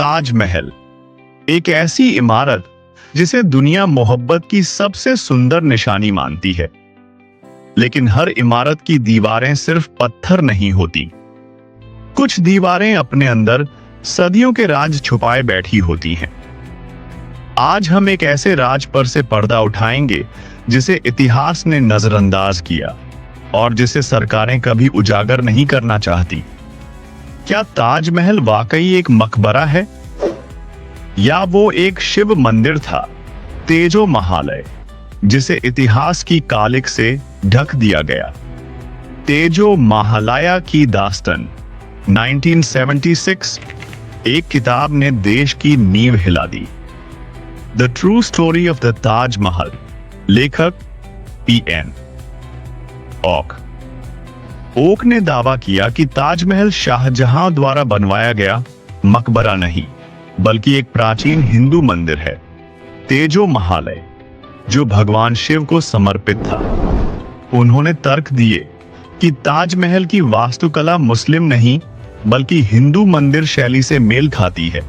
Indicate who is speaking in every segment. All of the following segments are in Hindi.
Speaker 1: ताजमहल एक ऐसी इमारत जिसे दुनिया मोहब्बत की सबसे सुंदर निशानी मानती है। लेकिन हर इमारत की दीवारें सिर्फ पत्थर नहीं होती। कुछ दीवारें अपने अंदर सदियों के राज छुपाए बैठी होती हैं। आज हम एक ऐसे राज पर से पर्दा उठाएंगे जिसे इतिहास ने नजरअंदाज किया और जिसे सरकारें कभी उजागर नहीं करना चाहती। क्या ताजमहल वाकई एक मकबरा है या वो एक शिव मंदिर था, तेजो महालय, जिसे इतिहास की कालिक से ढक दिया गया। तेजो महालया की दास्तान 1976 एक किताब ने देश की नींव हिला दी। The true story of the Taj Mahal, लेखक पीएन ओक ने दावा किया कि ताजमहल शाहजहां द्वारा बनवाया गया मकबरा नहीं, बल्कि एक प्राचीन हिंदू मंदिर है, तेजो महालय, जो भगवान शिव को समर्पित था। उन्होंने तर्क दिए कि ताजमहल की वास्तुकला मुस्लिम नहीं बल्कि हिंदू मंदिर शैली से मेल खाती है।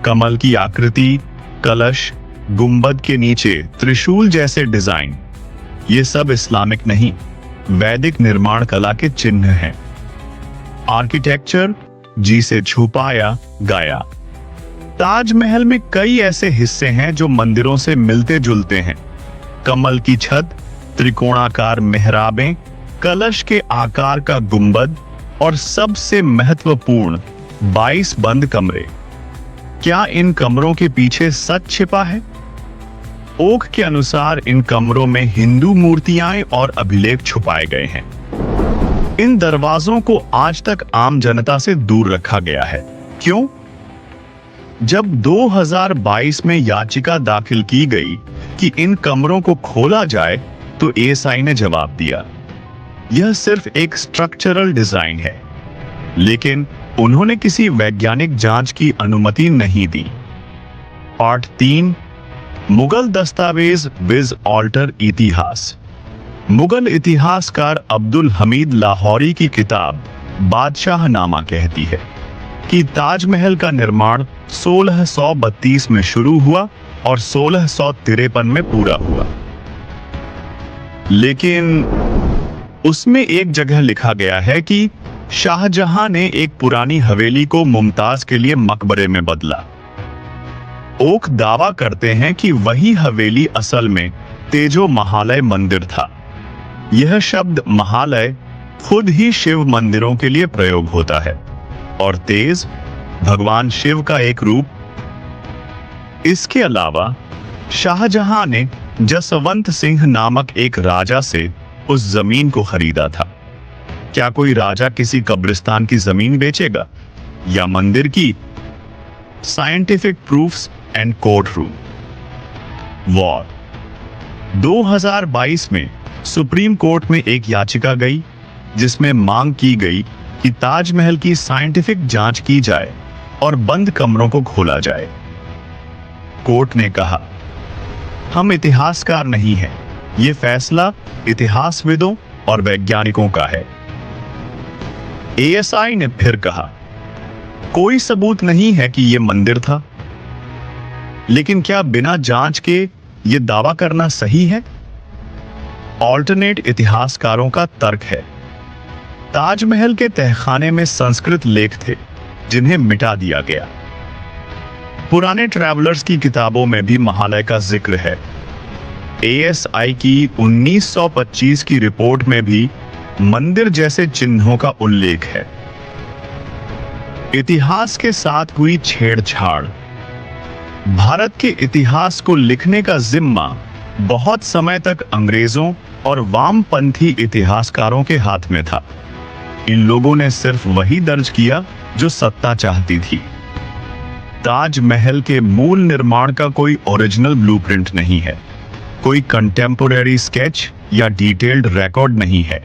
Speaker 1: कमल की आकृति, कलश, गुंबद के नीचे त्रिशूल जैसे डिजाइन, ये सब इस्लामिक नहीं, वैदिक निर्माण कला के चिन्ह हैं। आर्किटेक्चर जी से छुपाया गया। ताजमहल में कई ऐसे हिस्से हैं जो मंदिरों से मिलते जुलते हैं। कमल की छत, त्रिकोणाकार मेहराबें, कलश के आकार का गुंबद और सबसे महत्वपूर्ण 22 बंद कमरे। क्या इन कमरों के पीछे सच छिपा है? ओक के अनुसार इन कमरों में हिंदू मूर्तियां और अभिलेख छुपाए गए हैं। इन दरवाजों को आज तक आम जनता से दूर रखा गया है। क्यों? जब 2022 में याचिका दाखिल की गई कि इन कमरों को खोला जाए तो एएसआई ने जवाब दिया, यह सिर्फ एक स्ट्रक्चरल डिजाइन है। लेकिन उन्होंने किसी वैज्ञानिक जांच की अनुमति नहीं दी। पार्ट 3, मुगल दस्तावेज विज ऑल्टर इतिहास। मुगल इतिहासकार अब्दुल हमीद लाहौरी की किताब बादशाहनामा कहती है कि ताजमहल का निर्माण 1632 में शुरू हुआ और 1653 में पूरा हुआ। लेकिन उसमें एक जगह लिखा गया है कि शाहजहां ने एक पुरानी हवेली को मुमताज के लिए मकबरे में बदला। ओक दावा करते हैं कि वही हवेली असल में तेजो महालय मंदिर था। यह शब्द महालय खुद ही शिव मंदिरों के लिए प्रयोग होता है और तेज भगवान शिव का एक रूप। इसके अलावा शाहजहां ने जसवंत सिंह नामक एक राजा से उस जमीन को खरीदा था। क्या कोई राजा किसी कब्रिस्तान की जमीन बेचेगा या मंदिर की? Scientific proofs and court room war. 2022 में सुप्रीम कोर्ट में एक याचिका गई जिसमें मांग की गई कि ताजमहल की साइंटिफिक जांच की जाए और बंद कमरों को खोला जाए। कोर्ट ने कहा, हम इतिहासकार नहीं हैं, ये फैसला इतिहासविदों और वैज्ञानिकों का है। एएसआई ने फिर कहा, कोई सबूत नहीं है कि यह मंदिर था। लेकिन क्या बिना जांच के यह दावा करना सही है? ऑल्टरनेट इतिहासकारों का तर्क है, ताजमहल के तहखाने में संस्कृत लेख थे जिन्हें मिटा दिया गया। पुराने ट्रैवलर्स की किताबों में भी महालय का जिक्र है। एएसआई की 1925 की रिपोर्ट में भी मंदिर जैसे चिन्हों का उल्लेख है। इतिहास के साथ हुई छेड़छाड़। भारत के इतिहास को लिखने का जिम्मा बहुत समय तक अंग्रेजों और वामपंथी इतिहासकारों के हाथ में था। इन लोगों ने सिर्फ वही दर्ज किया जो सत्ता चाहती थी। ताजमहल के मूल निर्माण का कोई ओरिजिनल ब्लूप्रिंट नहीं है, कोई कंटेम्पोरेरी स्केच या डिटेल्ड रिकॉर्ड नहीं है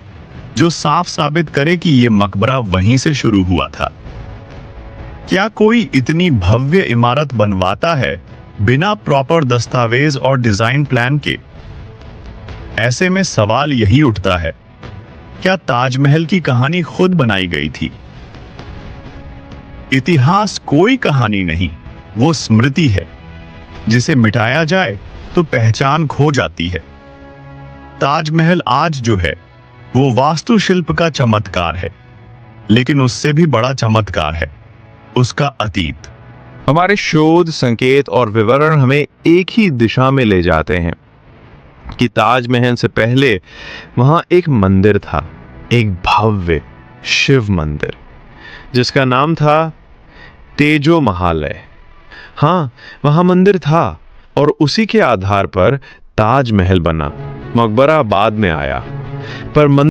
Speaker 1: जो साफ साबित करे कि यह मकबरा वहीं से शुरू हुआ था। क्या कोई इतनी भव्य इमारत बनवाता है बिना प्रॉपर दस्तावेज और डिजाइन प्लान के? ऐसे में सवाल यही उठता है, क्या ताजमहल की कहानी खुद बनाई गई थी? इतिहास कोई कहानी नहीं, वो स्मृति है। जिसे मिटाया जाए तो पहचान खो जाती है। ताजमहल आज जो है वो वास्तुशिल्प का चमत्कार है, लेकिन उससे भी बड़ा चमत्कार है उसका अतीत।
Speaker 2: हमारे शोध, संकेत और विवरण हमें एक ही दिशा में ले जाते हैं कि ताजमहल से पहले वहां एक मंदिर था, एक भव्य शिव मंदिर जिसका नाम था तेजो महालय। हाँ, वहां मंदिर था और उसी के आधार पर ताजमहल बना। मकबरा बाद में आया, पर